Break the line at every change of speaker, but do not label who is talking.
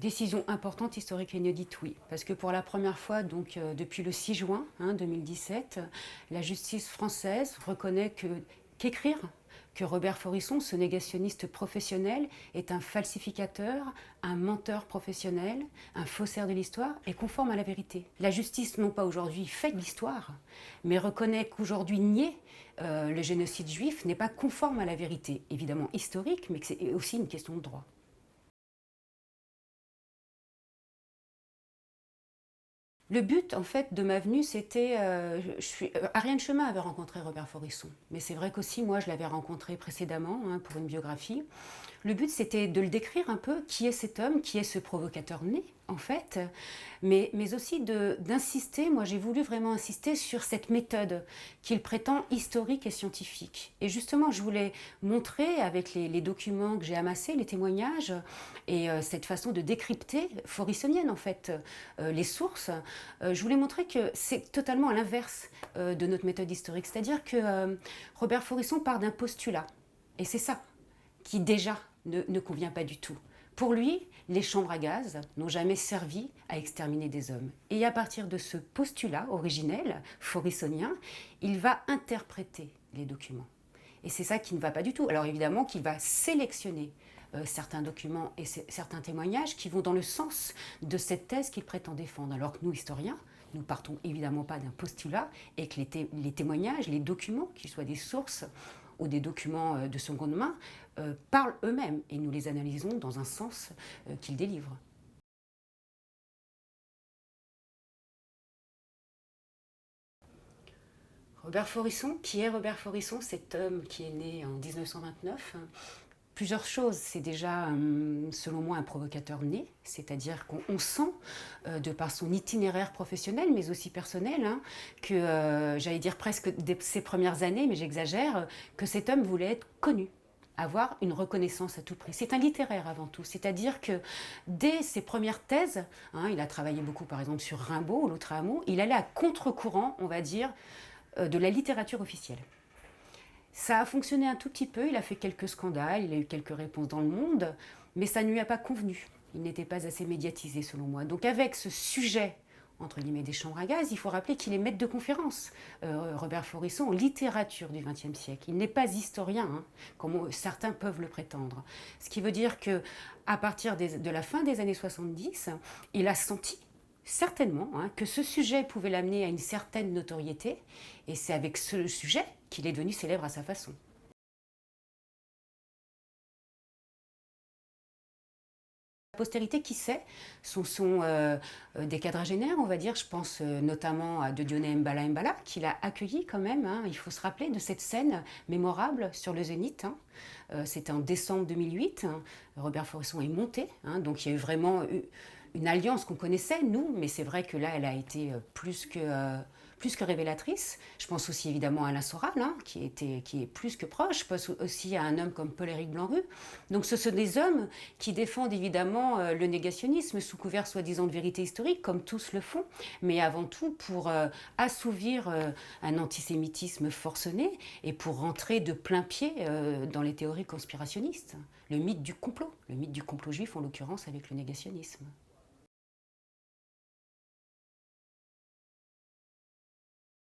Décision importante, historique et inédite, oui. Parce que pour la première fois, donc depuis le 6 juin 2017, la justice française reconnaît qu'écrire que Robert Faurisson, ce négationniste professionnel, est un falsificateur, un menteur professionnel, un faussaire de l'histoire, est conforme à la vérité. La justice, non pas aujourd'hui fait de l'histoire, mais reconnaît qu'aujourd'hui nier le génocide juif n'est pas conforme à la vérité, évidemment historique, mais que c'est aussi une question de droit. Le but, en fait, de ma venue, c'était... Ariane Chemin avait rencontré Robert Faurisson. Mais c'est vrai qu'aussi, moi, je l'avais rencontré précédemment pour une biographie. Le but, c'était de le décrire un peu, qui est cet homme, qui est ce provocateur né, en fait, mais aussi d'insister, moi j'ai voulu vraiment insister sur cette méthode qu'il prétend historique et scientifique. Et justement, je voulais montrer avec les documents que j'ai amassés, les témoignages, et cette façon de décrypter, forissonienne en fait, les sources, je voulais montrer que c'est totalement à l'inverse de notre méthode historique. C'est-à-dire que Robert Faurisson part d'un postulat, et c'est ça qui déjà ne convient pas du tout. Pour lui, les chambres à gaz n'ont jamais servi à exterminer des hommes. Et à partir de ce postulat originel, faurissonien, il va interpréter les documents. Et c'est ça qui ne va pas du tout. Alors évidemment qu'il va sélectionner certains documents et certains témoignages qui vont dans le sens de cette thèse qu'il prétend défendre. Alors que nous, historiens, nous partons évidemment pas d'un postulat et que les témoignages, les documents, qu'ils soient des sources ou des documents de seconde main, parlent eux-mêmes et nous les analysons dans un sens qu'ils délivrent. Robert Faurisson, qui est Robert Faurisson, cet homme qui est né en 1929? Plusieurs choses. C'est déjà, selon moi, un provocateur né, c'est-à-dire qu'on sent, de par son itinéraire professionnel, mais aussi personnel, que, j'allais dire presque dès ses premières années, mais j'exagère, que cet homme voulait être connu, avoir une reconnaissance à tout prix. C'est un littéraire avant tout, c'est-à-dire que dès ses premières thèses, il a travaillé beaucoup par exemple sur Rimbaud, l'autre amour, il allait à contre-courant, on va dire, de la littérature officielle. Ça a fonctionné un tout petit peu, il a fait quelques scandales, il a eu quelques réponses dans le monde, mais ça ne lui a pas convenu. Il n'était pas assez médiatisé selon moi. Donc avec ce sujet, entre guillemets, des chambres à gaz, il faut rappeler qu'il est maître de conférence, Robert Faurisson, en littérature du XXe siècle. Il n'est pas historien, comme certains peuvent le prétendre. Ce qui veut dire qu'à partir de la fin des années 70, il a senti certainement que ce sujet pouvait l'amener à une certaine notoriété, et c'est avec ce sujet qu'il est devenu célèbre à sa façon. La postérité, qui sait, sont des quadragénaires, on va dire. Je pense notamment à Dieudonné Mbala Mbala, qui l'a accueilli quand même. Il faut se rappeler de cette scène mémorable sur le Zénith. C'était en décembre 2008. Robert Faurisson est monté. Donc il y a eu vraiment une alliance qu'on connaissait, nous, mais c'est vrai que là, elle a été plus que révélatrice. Je pense aussi évidemment à Alain Soral, qui est plus que proche. Je pense aussi à un homme comme Paul-Éric Blanc-Rue. Donc ce sont des hommes qui défendent évidemment le négationnisme sous couvert soi-disant de vérité historique, comme tous le font, mais avant tout pour assouvir un antisémitisme forcené et pour rentrer de plein pied dans les théories conspirationnistes. Le mythe du complot juif en l'occurrence avec le négationnisme.